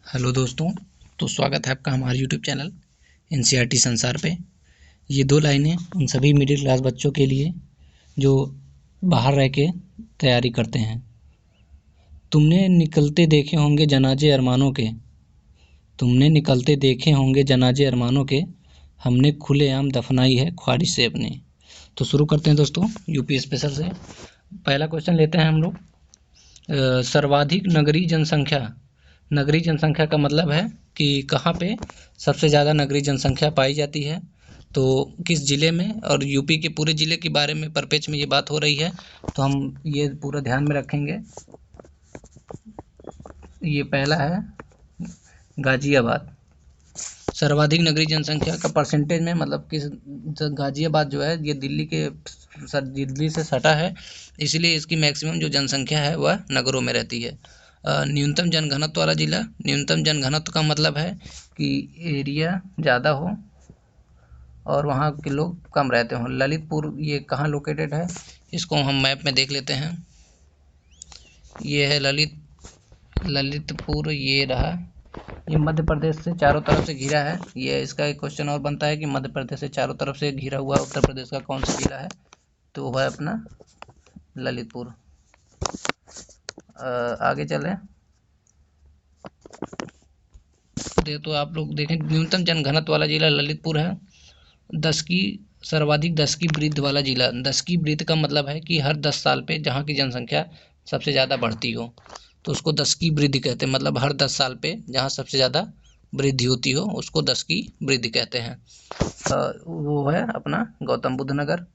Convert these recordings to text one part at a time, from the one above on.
Hello दोस्तों। तो स्वागत है आपका हमारे यूट्यूब चैनल एनसीईआरटी संसार पे। ये 2 लाइनें उन सभी मिडिल क्लास बच्चों के लिए जो बाहर रह के तैयारी करते हैं। तुमने निकलते देखे होंगे जनाजे अरमानों के, तुमने निकलते देखे होंगे जनाजे अरमानों के, हमने खुलेआम दफनाई है ख्वाहिश से अपने। तो शुरू करते हैं दोस्तों यूपी स्पेशल से। पहला क्वेश्चन लेते हैं हम लोग। सर्वाधिक नगरीय जनसंख्या। नगरीय जनसंख्या का मतलब है कि कहाँ पे सबसे ज़्यादा नगरीय जनसंख्या पाई जाती है, तो किस ज़िले में, और यूपी के पूरे ज़िले के बारे में परिप्रेक्ष्य में ये बात हो रही है, तो हम ये पूरा ध्यान में रखेंगे। ये पहला है गाज़ियाबाद। सर्वाधिक नगरीय जनसंख्या का परसेंटेज में मतलब किस, गाज़ियाबाद जो है ये दिल्ली से सटा है, इसलिए इसकी मैक्सिमम जो जनसंख्या है वह नगरों में रहती है। न्यूनतम जनघनत्व वाला जिला। न्यूनतम जनघनत्व का मतलब है कि एरिया ज़्यादा हो और वहाँ के लोग कम रहते हों। ललितपुर ये कहाँ लोकेटेड है, इसको हम मैप में देख लेते हैं। ये है ललितपुर, ये रहा। ये मध्य प्रदेश से चारों तरफ से घिरा है। ये इसका एक क्वेश्चन और बनता है कि मध्य प्रदेश से चारों तरफ से घिरा हुआ उत्तर प्रदेश का कौन सा जिला है, तो वह है अपना ललितपुर। आगे चलें तो आप लोग देखें, न्यूनतम जनघनत्व वाला जिला ललितपुर है। 10 की सर्वाधिक 10 की वृद्धि वाला जिला। 10 की वृद्धि का मतलब है कि हर 10 साल पे जहाँ की जनसंख्या सबसे ज़्यादा बढ़ती हो तो उसको 10 की वृद्धि कहते हैं। मतलब हर 10 साल पे जहाँ सबसे ज़्यादा वृद्धि होती हो उसको 10 की वृद्धि कहते हैं। वो है अपना गौतम बुद्ध नगर।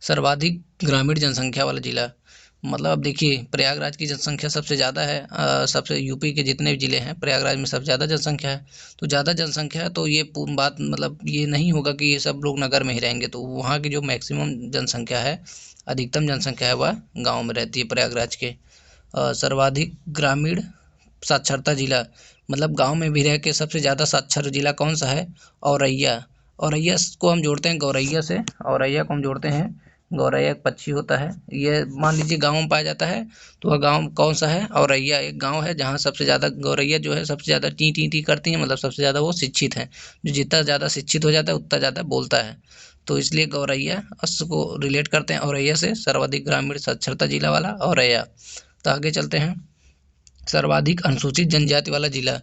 सर्वाधिक ग्रामीण जनसंख्या वाला जिला, मतलब अब देखिए प्रयागराज की जनसंख्या सबसे ज़्यादा है। सबसे यूपी के जितने भी ज़िले हैं प्रयागराज में सबसे ज़्यादा जनसंख्या है। तो ज़्यादा जनसंख्या है तो ये पूर्ण बात मतलब ये नहीं होगा कि ये सब लोग नगर में ही रहेंगे, तो वहाँ की जो मैक्सिमम जनसंख्या है, अधिकतम जनसंख्या है, वह गाँव में रहती है प्रयागराज के। सर्वाधिक ग्रामीण साक्षरता जिला, मतलब गाँव में भी रह के सबसे ज़्यादा साक्षर जिला कौन सा है, औरैया। औरैया को हम जोड़ते हैं गौरैया से। औरैया को हम जोड़ते हैं, गौरैया एक पक्षी होता है, ये मान लीजिए गाँव में पाया जाता है, तो वह गाँव कौन सा है, औरैया एक गाँव है जहाँ सबसे ज़्यादा गौरैया जो है सबसे ज़्यादा टी टी टी करती हैं, मतलब सबसे ज़्यादा वो शिक्षित हैं। जो जितना ज़्यादा शिक्षित हो जाता है उतना ज़्यादा बोलता है, तो इसलिए गौरैया को रिलेट करते हैं औरैया से। सर्वाधिक ग्रामीण साक्षरता जिला वाला औरैया। तो आगे चलते हैं। सर्वाधिक अनुसूचित जनजाति वाला जिला,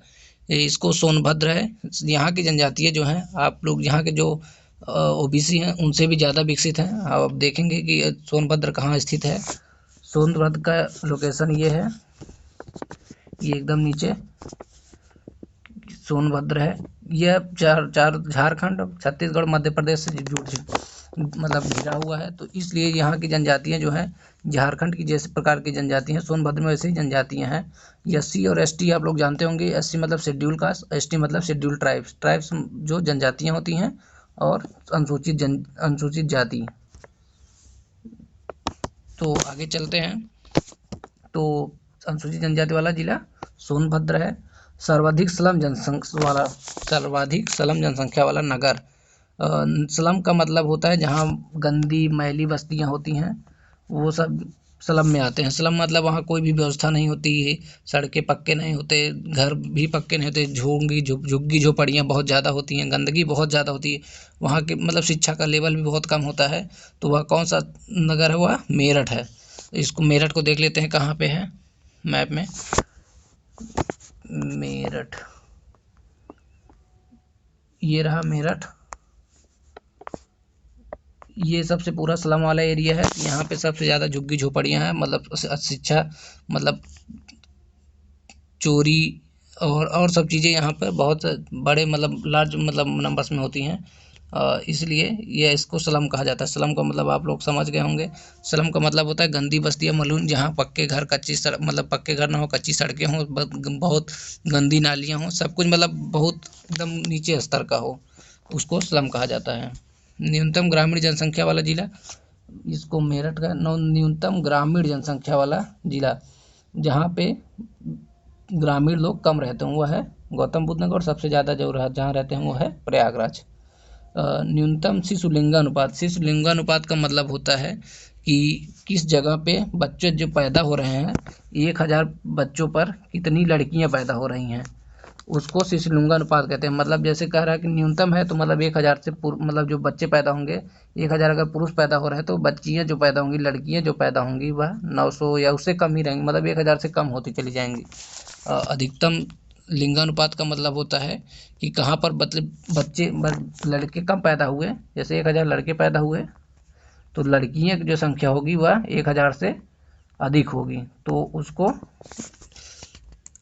इसको सोनभद्र है। यहाँ की जनजातियाँ जो हैं, आप लोग यहाँ के जो ओबीसी हैं उनसे भी ज़्यादा विकसित हैं। आप देखेंगे कि सोनभद्र कहाँ स्थित है। सोनभद्र का लोकेशन ये है, ये एकदम नीचे सोनभद्र है। यह झारखंड, छत्तीसगढ़, मध्य प्रदेश से मतलब घिरा हुआ है, तो इसलिए यहाँ की जनजातियाँ जो हैं झारखंड की जैसे प्रकार की जनजाति हैं, सोनभद्र में वैसे ही जनजातियाँ हैं। एससी और एसटी आप लोग जानते होंगे। एससी मतलब शेड्यूल कास्ट, एसटी मतलब शेड्यूल ट्राइब्स। ट्राइब्स जो जनजातियाँ होती हैं, और अनुसूचित जाति। तो आगे चलते हैं। तो अनुसूचित जनजाति वाला जिला सोनभद्र है। सर्वाधिक स्लम जनसंख्या वाला नगर। स्लम का मतलब होता है जहाँ गंदी मैली बस्तियाँ होती हैं, वो सब स्लम में आते हैं। स्लम मतलब वहाँ कोई भी व्यवस्था नहीं होती है, सड़कें पक्के नहीं होते, घर भी पक्के नहीं होते, झुग्गी झोपड़ियाँ बहुत ज़्यादा होती हैं, गंदगी बहुत ज़्यादा होती है वहाँ के, मतलब शिक्षा का लेवल भी बहुत कम होता है। तो वह कौन सा नगर है, वह मेरठ है। इसको मेरठ को देख लेते हैं कहाँ पे है मैप में। मेरठ, ये रहा मेरठ। ये सबसे पूरा स्लम वाला एरिया है। यहाँ पे सबसे ज़्यादा झुग्गी झोपड़ियाँ हैं, मतलब शिक्षा, मतलब चोरी और सब चीज़ें यहाँ पर बहुत बड़े मतलब लार्ज मतलब नंबर्स में होती हैं। इसलिए ये इसको स्लम कहा जाता है। स्लम का मतलब आप लोग समझ गए होंगे। स्लम का मतलब होता है गंदी बस्तियाँ, मलून, जहाँ पक्के घर, कच्ची सड़क, मतलब पक्के घर ना हो, कच्ची सड़कें हों, बहुत गंदी नालियाँ हों, सब कुछ मतलब बहुत एकदम नीचे स्तर का हो, उसको स्लम कहा जाता है। न्यूनतम ग्रामीण जनसंख्या वाला जिला, इसको मेरठ का न्यूनतम ग्रामीण जनसंख्या वाला जिला जहाँ पे ग्रामीण लोग कम रहते हैं, वो है गौतम बुद्ध नगर। और सबसे ज़्यादा जो जहाँ रहते हैं वो है प्रयागराज। न्यूनतम शिशु लिंगानुपात। शिशु लिंगानुपात का मतलब होता है कि किस जगह पे बच्चे जो पैदा हो रहे हैं, 1000 बच्चों पर कितनी लड़कियां पैदा हो रही हैं, उसको शिशुलिंगानुपात कहते हैं। मतलब जैसे कह रहा है कि न्यूनतम है तो मतलब 1000 से मतलब जो बच्चे पैदा होंगे, 1000 अगर पुरुष पैदा हो रहे हैं तो बच्चियां जो पैदा होंगी, लड़कियां जो पैदा होंगी वह 900 या उससे कम ही रहेंगी, मतलब 1000 से कम होती चली जाएंगी। अधिकतम लिंगानुपात का मतलब होता है कि कहाँ पर बच्चे लड़के कम पैदा हुए, जैसे 1000 लड़के पैदा हुए तो लड़कियों की जो संख्या होगी वह 1000 से अधिक होगी, तो उसको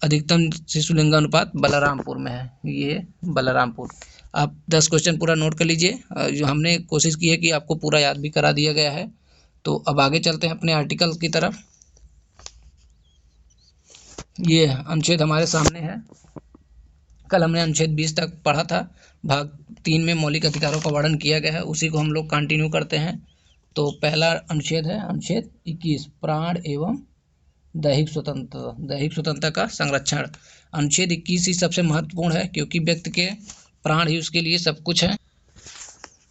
अधिकतम शिशु लिंगानुपात बलरामपुर में है, ये बलरामपुर। आप 10 क्वेश्चन पूरा नोट कर लीजिए, जो हमने कोशिश की है कि आपको पूरा याद भी करा दिया गया है। तो अब आगे चलते हैं अपने आर्टिकल की तरफ। ये अनुच्छेद हमारे सामने है। कल हमने अनुच्छेद 20 तक पढ़ा था, भाग 3 में मौलिक अधिकारों का वर्णन किया गया है, उसी को हम लोग कंटिन्यू करते हैं। तो पहला अनुच्छेद है अनुच्छेद 21, प्राण एवं दैहिक स्वतंत्रता का संरक्षण। अनुच्छेद 21 ही सबसे महत्वपूर्ण है, क्योंकि व्यक्ति के प्राण ही उसके लिए सब कुछ है।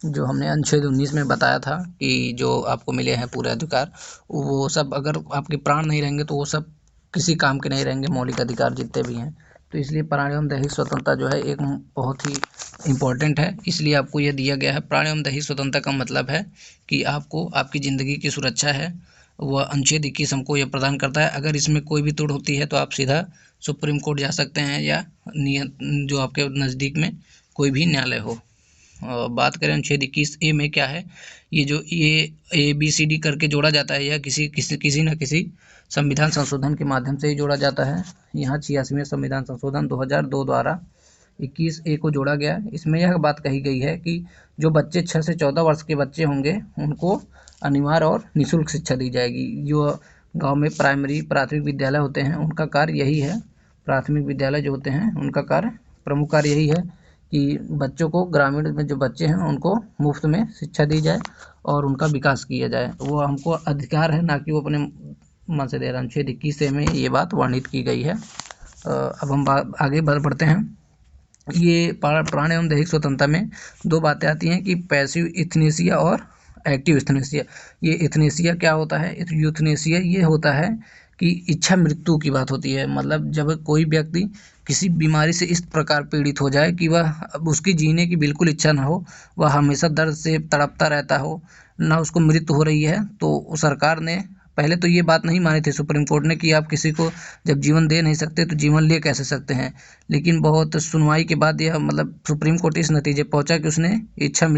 जो हमने अनुच्छेद 19 में बताया था कि जो आपको मिले हैं पूरे अधिकार, वो सब अगर आपके प्राण नहीं रहेंगे तो वो सब किसी काम के नहीं रहेंगे, मौलिक अधिकार जितने भी हैं। तो इसलिए प्राण एवं दैहिक स्वतंत्रता जो है एक बहुत ही इम्पोर्टेंट है, इसलिए आपको यह दिया गया है। प्राण एवं दैहिक स्वतंत्रता का मतलब है कि आपको आपकी ज़िंदगी की सुरक्षा है, वह अनुच्छेद 21 हमको यह प्रदान करता है। अगर इसमें कोई भी त्रुटि होती है तो आप सीधा सुप्रीम कोर्ट जा सकते हैं, या जो आपके नज़दीक में कोई भी न्यायालय हो। बात करें अनुच्छेद 21A में क्या है, ये जो ये ABCD करके जोड़ा जाता है, यह किसी न किसी संविधान संशोधन के माध्यम से ही जोड़ा जाता है। यहाँ 86वें संविधान संशोधन 2002 द्वारा 21A को जोड़ा गया। इसमें यह बात कही गई है कि जो बच्चे 6 से 14 वर्ष के बच्चे होंगे उनको अनिवार्य और निःशुल्क शिक्षा दी जाएगी। जो गांव में प्राथमिक विद्यालय होते हैं उनका कार्य यही है, प्राथमिक विद्यालय जो होते हैं उनका प्रमुख कार्य यही है कि बच्चों को, ग्रामीण में जो बच्चे हैं उनको मुफ्त में शिक्षा दी जाए और उनका विकास किया जाए। वो हमको अधिकार है, ना कि वो अपने मन से दे रहे हैं। अनुच्छेद 21 में ये बात वर्णित की गई है। अब हम आगे बढ़ते हैं। ये प्राण एवं दैहिक स्वतंत्रता में 2 बातें आती हैं कि पैसिव इथनेसिया और एक्टिव इथनेसिया। ये इथनेसिया क्या होता है? यूथनेसिया ये होता है कि इच्छा मृत्यु की बात होती है। मतलब जब कोई व्यक्ति किसी बीमारी से इस प्रकार पीड़ित हो जाए कि वह उसकी जीने की बिल्कुल इच्छा ना हो, वह हमेशा दर्द से तड़पता रहता हो, ना उसको मृत्यु हो रही है, तो सरकार ने पहले तो ये बात नहीं मानी थी सुप्रीम कोर्ट ने कि आप किसी को जब जीवन दे नहीं सकते तो जीवन ले कैसे सकते हैं। लेकिन बहुत सुनवाई के बाद यह मतलब सुप्रीम कोर्ट इस नतीजे पहुंचा कि उसने इच्छा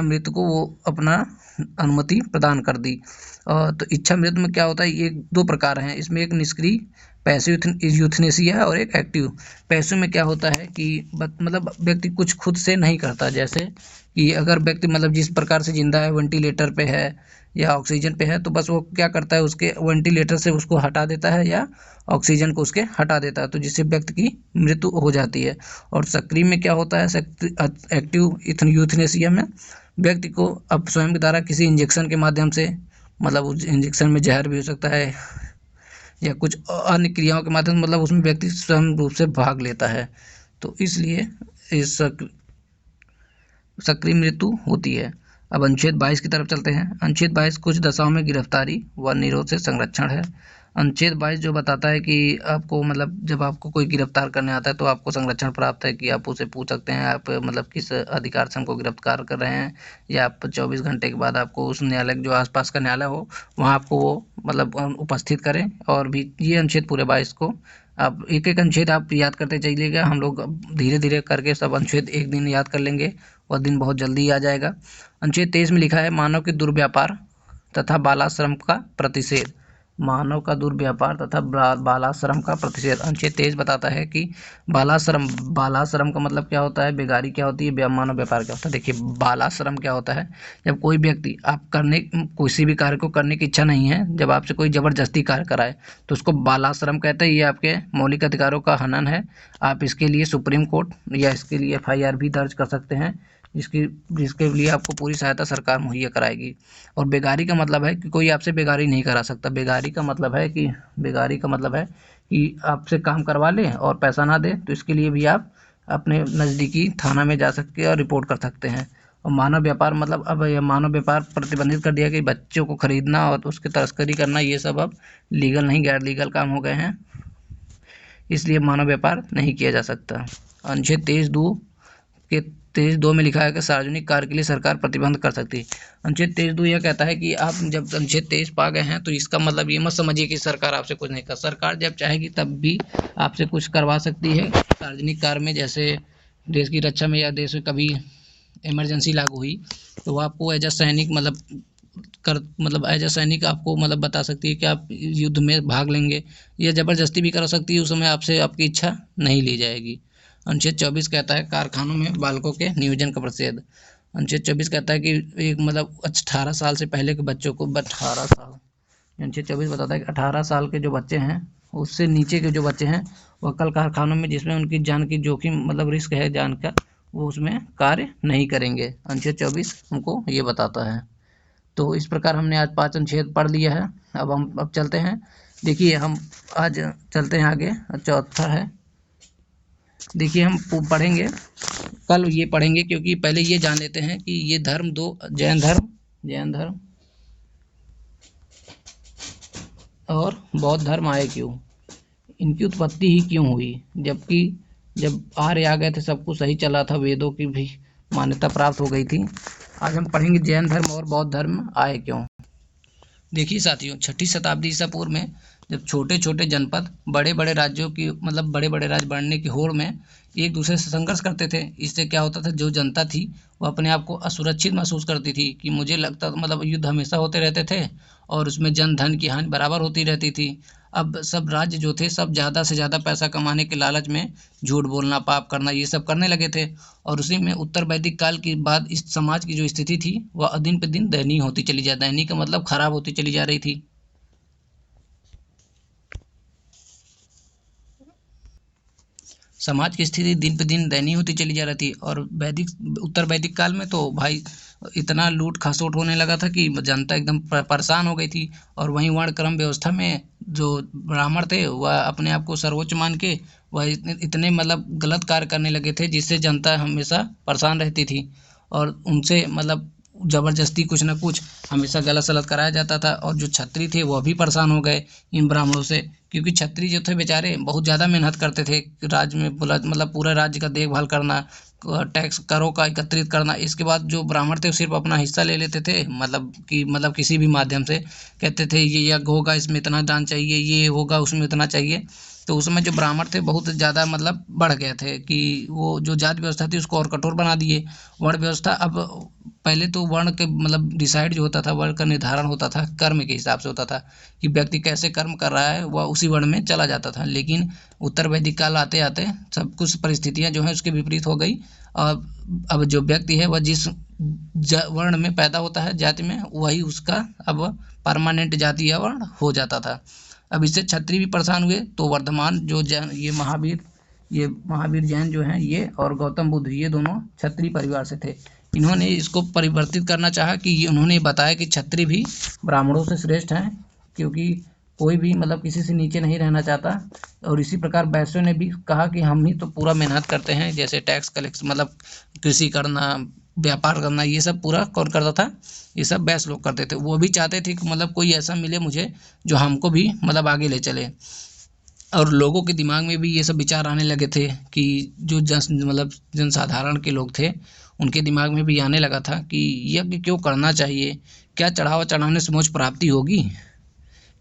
मृत्यु को वो अपना अनुमति प्रदान कर दी। तो इच्छा मृत्यु में क्या होता है, ये 2 प्रकार हैं। इसमें एक निष्क्रिय पैसिव यूथनेसिया है और एक एक्टिव। पैसिव में क्या होता है कि मतलब व्यक्ति कुछ खुद से नहीं करता, जैसे कि अगर व्यक्ति मतलब जिस प्रकार से जिंदा है, वेंटिलेटर पे है या ऑक्सीजन पे है, तो बस वो क्या करता है, उसके वेंटिलेटर से उसको हटा देता है या ऑक्सीजन को उसके हटा देता है, तो जिससे व्यक्ति की मृत्यु हो जाती है। और सक्रिय में क्या होता है, एक्टिव यूथनेसिया में व्यक्ति को अब स्वयं के द्वारा किसी इंजेक्शन के माध्यम से, मतलब उस इंजेक्शन में जहर भी हो सकता है या कुछ अन्य क्रियाओं के माध्यम से, मतलब उसमें व्यक्ति स्वयं रूप से भाग लेता है, तो इसलिए इस सक्रिय मृत्यु होती है। अब अनुच्छेद 22 की तरफ चलते हैं। अनुच्छेद 22 कुछ दशाओं में गिरफ्तारी व निरोध से संरक्षण है। अनुच्छेद 22 जो बताता है कि आपको मतलब जब आपको कोई गिरफ्तार करने आता है तो आपको संरक्षण प्राप्त है, कि आप उसे पूछ सकते हैं आप मतलब किस अधिकार से हमको गिरफ्तार कर रहे हैं, या आप 24 घंटे के बाद आपको उस न्यायालय जो आसपास का न्यायालय हो वहाँ आपको वो मतलब उपस्थित करें। और भी ये अनुच्छेद पूरे 22 को आप एक अनुच्छेद आप याद करते चलिएगा, हम लोग धीरे धीरे करके सब अनुच्छेद एक दिन याद कर लेंगे, वह दिन बहुत जल्दी आ जाएगा। अनुच्छेद 23 में लिखा है मानव के दुर्व्यापार तथा बालाश्रम का प्रतिषेध। मानव का दुर्व्यापार तथा बालाश्रम का प्रतिषेध। अनुच्छेद 23 बताता है कि बालाश्रम का मतलब क्या होता है, बेगारी क्या होती है, मानव व्यापार क्या होता है। देखिए बालाश्रम क्या होता है, जब कोई व्यक्ति आप किसी भी कार्य को करने की इच्छा नहीं है, जब आपसे कोई जबरदस्ती कार्य कराए तो उसको बालाश्रम कहते हैं। ये आपके मौलिक अधिकारों का हनन है। आप इसके लिए सुप्रीम कोर्ट या इसके लिए FIR भी दर्ज कर सकते हैं, जिसके लिए आपको पूरी सहायता सरकार मुहैया कराएगी। और बेगारी का मतलब है कि कोई आपसे बेगारी नहीं करा सकता। बेगारी का मतलब है कि आपसे काम करवा लें और पैसा ना दें, तो इसके लिए भी आप अपने नज़दीकी थाना में जा सकते हैं और रिपोर्ट कर सकते हैं। और मानव व्यापार मतलब अब यह मानव व्यापार प्रतिबंधित कर दिया कि बच्चों को खरीदना और उसकी तस्करी करना ये सब अब लीगल नहीं गैर लीगल काम हो गए हैं, इसलिए मानव व्यापार नहीं किया जा सकता। अनुच्छेद 23(2) में लिखा है कि सार्वजनिक कार्य के लिए सरकार प्रतिबंध कर सकती है। अनुच्छेद 23(2) यह कहता है कि आप जब अनुच्छेद 23 पा गए हैं तो इसका मतलब ये मत समझिए कि सरकार आपसे कुछ नहीं कर, सरकार जब चाहेगी तब भी आपसे कुछ करवा सकती है सार्वजनिक कार्य में। जैसे देश की रक्षा में या देश में कभी इमरजेंसी लागू हुई तो आपको एज अ सैनिक मतलब एज अ सैनिक आपको मतलब बता सकती है कि आप युद्ध में भाग लेंगे, या ज़बरदस्ती भी करा सकती है, उस समय आपसे आपकी इच्छा नहीं ली जाएगी। अनुच्छेद 24 कहता है कारखानों में बालकों के नियोजन का प्रतिषेध। अनुच्छेद 24 कहता है कि एक मतलब 18 साल से पहले के बच्चों को 18 साल, अनुच्छेद 24 बताता है कि 18 साल के जो बच्चे हैं उससे नीचे के जो बच्चे हैं वह कल कारखानों में जिसमें उनकी जान की जोखिम मतलब रिस्क है जान का, वो उसमें कार्य नहीं करेंगे। अनुच्छेद 24 हमको ये बताता है। तो इस प्रकार हमने आज 5 अनुच्छेद पढ़ लिया है। अब चलते हैं, देखिए हम आज चलते हैं आगे, चौथा है, देखिए हम पढ़ेंगे कल ये पढ़ेंगे, क्योंकि पहले ये जान लेते हैं कि ये धर्म दो जैन धर्म और बौद्ध धर्म आए क्यों, इनकी उत्पत्ति ही क्यों हुई, जबकि जब आर्य आ गए थे सब कुछ सही चला था, वेदों की भी मान्यता प्राप्त हो गई थी। आज हम पढ़ेंगे जैन धर्म और बौद्ध धर्म आए क्यों। देखिए साथियों, 6ठी शताब्दी ईसा पूर्व में जब छोटे छोटे जनपद बड़े बड़े राज्यों की मतलब बड़े बड़े राज्य बढ़ने की होड़ में एक दूसरे से संघर्ष करते थे, इससे क्या होता था जो जनता थी वो अपने आप को असुरक्षित महसूस करती थी कि मुझे लगता मतलब युद्ध हमेशा होते रहते थे और उसमें जन धन की हानि बराबर होती रहती थी। अब सब राज्य जो थे सब ज़्यादा से ज़्यादा पैसा कमाने के लालच में झूठ बोलना पाप करना ये सब करने लगे थे, और उसी में उत्तर वैदिक काल के बाद इस समाज की जो स्थिति थी वह दिन पे दिन दयनीय होती चली जा, दयनीय का मतलब खराब होती चली जा रही थी। समाज की स्थिति दिन पे दिन दयनीय होती चली जा रही थी, और उत्तर वैदिक काल में तो भाई इतना लूट खसोट होने लगा था कि जनता एकदम परेशान हो गई थी। और वहीं वर्ण क्रम व्यवस्था में जो ब्राह्मण थे वह अपने आप को सर्वोच्च मान के वह इतने मतलब गलत कार्य करने लगे थे जिससे जनता हमेशा परेशान रहती थी, और उनसे मतलब ज़बरदस्ती कुछ ना कुछ हमेशा गलत सलत कराया जाता था। और जो छत्री थे वह भी परेशान हो गए इन ब्राह्मणों से, क्योंकि छत्री जो थे बेचारे बहुत ज़्यादा मेहनत करते थे राज्य में मतलब पूरे राज्य का देखभाल करना, टैक्स करों का एकत्रित करना, इसके बाद जो ब्राह्मण थे सिर्फ अपना हिस्सा ले लेते थे, मतलब किसी भी माध्यम से कहते थे ये यज्ञ होगा इसमें इतना दान चाहिए, ये होगा उसमें इतना चाहिए। तो उस समय जो ब्राह्मण थे बहुत ज़्यादा मतलब बढ़ गए थे कि वो जो जाति व्यवस्था थी उसको और कठोर बना दिए। वर्ण व्यवस्था अब पहले तो वर्ण के मतलब डिसाइड जो होता था, वर्ण का निर्धारण होता था कर्म के हिसाब से होता था कि व्यक्ति कैसे कर्म कर रहा है वह उसी वर्ण में चला जाता था। लेकिन उत्तर वैदिक काल आते आते सब कुछ परिस्थितियां जो हैं उसके विपरीत हो गई, और अब जो व्यक्ति है वह जिस वर्ण में पैदा होता है जाति में वही उसका अब परमानेंट जाति या वर्ण हो जाता था। अब इससे क्षत्रिय भी परेशान हुए, तो वर्धमान जो जैन ये महावीर जैन जो हैं ये और गौतम बुद्ध ये दोनों क्षत्रिय परिवार से थे। इन्होंने इसको परिवर्तित करना चाहा कि उन्होंने बताया कि क्षत्रिय भी ब्राह्मणों से श्रेष्ठ हैं, क्योंकि कोई भी मतलब किसी से नीचे नहीं रहना चाहता। और इसी प्रकार वैश्यों ने भी कहा कि हम ही तो पूरा मेहनत करते हैं, जैसे टैक्स कलेक्शन मतलब कृषि करना व्यापार करना ये सब पूरा कौन करता था, ये सब वैश्य लोग करते थे। वो भी चाहते थे कि मतलब कोई ऐसा मिले मुझे जो हमको भी मतलब आगे ले चले। और लोगों के दिमाग में भी ये सब विचार आने लगे थे कि जो जनसाधारण के लोग थे उनके दिमाग में भी आने लगा था कि यज्ञ क्यों करना चाहिए, क्या चढ़ावा चढ़ाने से मोक्ष प्राप्ति होगी,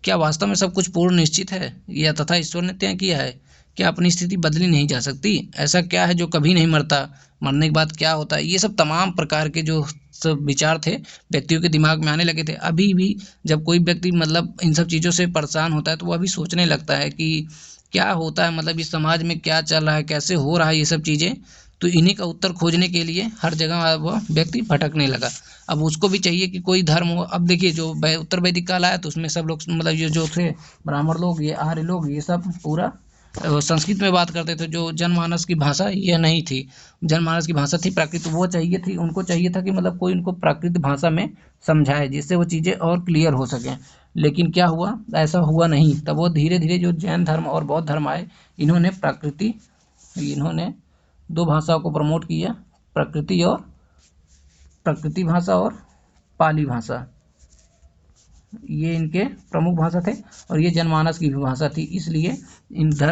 क्या वास्तव में सब कुछ पूर्ण निश्चित है या तथा ईश्वर ने तय किया है, क्या अपनी स्थिति बदली नहीं जा सकती, ऐसा क्या है जो कभी नहीं मरता, मरने के बाद क्या होता है। ये सब तमाम प्रकार के जो सब विचार थे व्यक्तियों के दिमाग में आने लगे थे। अभी भी जब कोई व्यक्ति मतलब इन सब चीज़ों से परेशान होता है तो वह भी सोचने लगता है कि क्या होता है, मतलब इस समाज में क्या चल रहा है, कैसे हो रहा है ये सब चीज़ें। तो इन्हीं का उत्तर खोजने के लिए हर जगह वह व्यक्ति भटकने लगा। अब उसको भी चाहिए कि कोई धर्म हो। अब देखिए जो उत्तर वैदिक काल आया तो उसमें सब लोग मतलब ये जो थे ब्राह्मण लोग, ये आर्य लोग, ये सब पूरा संस्कृत में बात करते थे। जो जनमानस की भाषा यह नहीं थी, जनमानस की भाषा थी प्राकृत। वो चाहिए थी, उनको चाहिए था कि मतलब कोई उनको प्राकृत भाषा में समझाए जिससे वो चीज़ें और क्लियर हो सकें। लेकिन क्या हुआ, ऐसा हुआ नहीं। तब वो धीरे धीरे जो जैन धर्म और बौद्ध धर्म आए, इन्होंने दो भाषाओं को प्रमोट किया, प्रकृति और प्रकृति भाषा और पाली भाषा, ये इनके प्रमुख भाषा थे और ये जनमानस की भी भाषा थी। इसलिए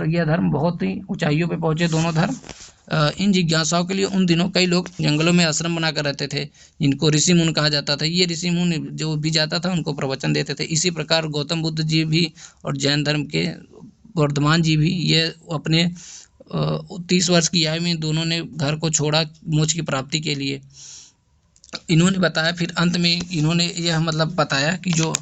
यह धर्म बहुत ही ऊंचाइयों पे पहुंचे, दोनों धर्म। इन जिज्ञासाओं के लिए उन दिनों कई लोग जंगलों में आश्रम बनाकर रहते थे, जिनको ऋषि मुनि कहा जाता था। ये ऋषि मुनि जो भी जाता था उनको प्रवचन देते थे। इसी प्रकार गौतम बुद्ध जी भी और जैन धर्म के वर्धमान जी भी, ये अपने 30 वर्ष की आयु में दोनों ने घर को छोड़ा मोक्ष की प्राप्ति के लिए। इन्होंने बताया, फिर अंत में इन्होंने यह मतलब बताया कि जो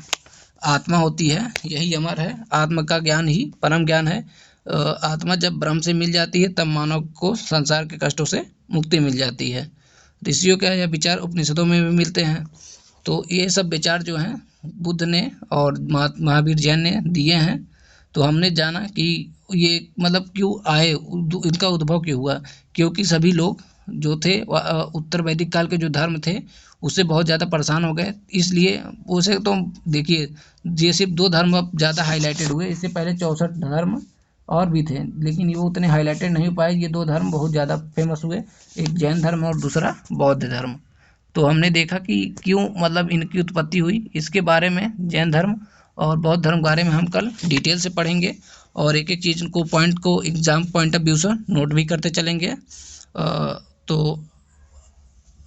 आत्मा होती है यही अमर है, आत्मा का ज्ञान ही परम ज्ञान है। आत्मा जब ब्रह्म से मिल जाती है तब मानव को संसार के कष्टों से मुक्ति मिल जाती है। ऋषियों के यह विचार उपनिषदों में भी मिलते हैं। तो ये सब विचार जो हैं बुद्ध ने और महावीर जैन ने दिए हैं। तो हमने जाना कि ये मतलब क्यों आए, इनका उद्भव क्यों हुआ, क्योंकि सभी लोग जो थे उत्तर वैदिक काल के जो धर्म थे उससे बहुत ज़्यादा परेशान हो गए। इसलिए उसे तो देखिए, ये सिर्फ 2 धर्म अब ज़्यादा हाईलाइटेड हुए, इससे पहले 64 धर्म और भी थे, लेकिन ये उतने हाईलाइटेड नहीं हो पाए। ये 2 धर्म बहुत ज़्यादा फेमस हुए, एक जैन धर्म और दूसरा बौद्ध धर्म। तो हमने देखा कि क्यों मतलब इनकी उत्पत्ति हुई, इसके बारे में जैन धर्म और बौद्ध धर्म के बारे में हम कल डिटेल से पढ़ेंगे और एक एक चीज़ को पॉइंट को एग्जाम पॉइंट ऑफ व्यू से नोट भी करते चलेंगे। तो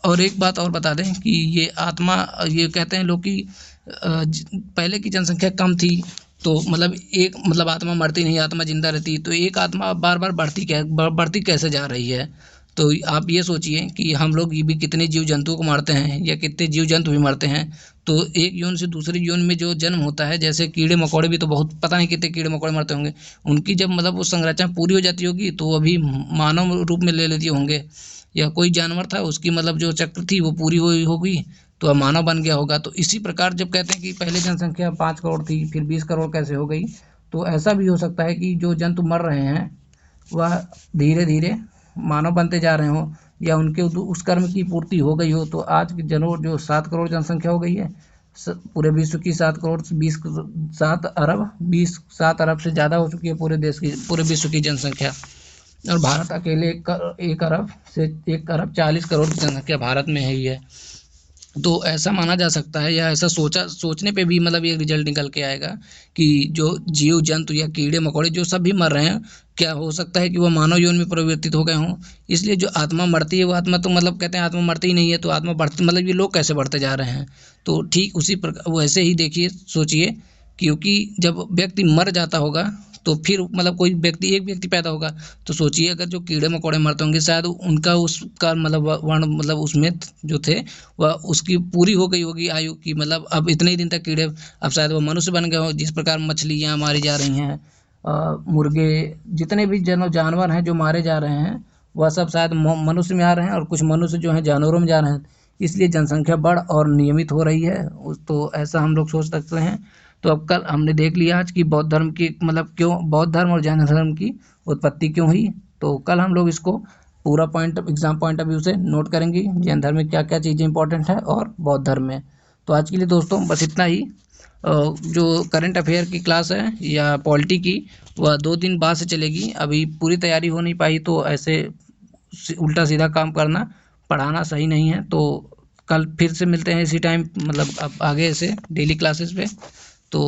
और एक बात और बता दें कि ये आत्मा, ये कहते हैं लोग कि पहले की जनसंख्या कम थी, तो मतलब एक मतलब आत्मा मरती नहीं, आत्मा जिंदा रहती, तो एक आत्मा बार बार बढ़ती कैसे जा रही है। तो आप ये सोचिए कि हम लोग भी कितने जीव जंतुओं को मारते हैं या कितने जीव जंतु भी मारते हैं। तो एक यून से दूसरी यून में जो जन्म होता है, जैसे कीड़े मकोड़े भी तो बहुत पता नहीं कितने कीड़े मकोड़े मरते होंगे, उनकी जब मतलब वो संरचना पूरी हो जाती होगी तो अभी मानव रूप में ले लेती होंगे, या कोई जानवर था उसकी मतलब जो चक्र थी वो पूरी हुई होगी तो अब मानव बन गया होगा। तो इसी प्रकार जब कहते हैं कि पहले जनसंख्या 5 करोड़ थी फिर 20 करोड़ कैसे हो गई, तो ऐसा भी हो सकता है कि जो जंतु मर रहे हैं वह धीरे धीरे मानव बनते जा रहे हों, या उनके उस कर्म की पूर्ति हो गई हो। तो आज की जो 7 करोड़ जनसंख्या हो गई है पूरे विश्व की, 7 अरब से ज़्यादा हो चुकी है पूरे विश्व की जनसंख्या। और भारत अकेले 1 अरब 40 करोड़ की जनसंख्या भारत में ही है। तो ऐसा माना जा सकता है, या ऐसा सोचने पे भी मतलब ये रिजल्ट निकल के आएगा कि जो जीव जंतु या कीड़े मकोड़े जो सब भी मर रहे हैं, क्या हो सकता है कि वो मानव यौन में परिवर्तित हो गए हों। इसलिए जो आत्मा मरती है वो आत्मा तो मतलब कहते हैं आत्मा मरती ही नहीं है, तो आत्मा बढ़ती मतलब ये लोग कैसे बढ़ते जा रहे हैं। तो ठीक उसी प्रकार वैसे ही देखिए सोचिए, क्योंकि जब व्यक्ति मर जाता होगा तो फिर मतलब एक व्यक्ति पैदा होगा, तो सोचिए अगर जो कीड़े मकोड़े मरते होंगे शायद उनका उसका मतलब वर्ण मतलब उसमें जो थे वह उसकी पूरी हो गई होगी आयु की, मतलब अब इतने ही दिन तक कीड़े, अब शायद वो मनुष्य बन गए हो। जिस प्रकार मछलियाँ मारी जा रही हैं, मुर्गे, जितने भी जानवर हैं जो मारे जा रहे हैं वह सब शायद मनुष्य में आ रहे हैं, और कुछ मनुष्य जो हैं जानवरों में जा रहे हैं। इसलिए जनसंख्या बढ़ और नियमित हो रही है। तो ऐसा हम लोग सोच सकते हैं। तो अब कल हमने देख लिया आज की बौद्ध धर्म की मतलब क्यों बौद्ध धर्म और जैन धर्म की उत्पत्ति क्यों हुई। तो कल हम लोग इसको पूरा एग्जाम पॉइंट ऑफ व्यू से नोट करेंगे, जैन धर्म में क्या क्या चीज़ें इंपॉर्टेंट है और बौद्ध धर्म में। तो आज के लिए दोस्तों बस इतना ही। जो करंट अफेयर की क्लास है या पॉलिटी की, वह 2 दिन बाद से चलेगी। अभी पूरी तैयारी हो नहीं पाई, तो ऐसे उल्टा सीधा काम करना, पढ़ाना सही नहीं है। तो कल फिर से मिलते हैं इसी टाइम, मतलब अब आगे से डेली क्लासेस पे। तो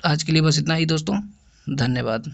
आज के लिए बस इतना ही दोस्तों, धन्यवाद।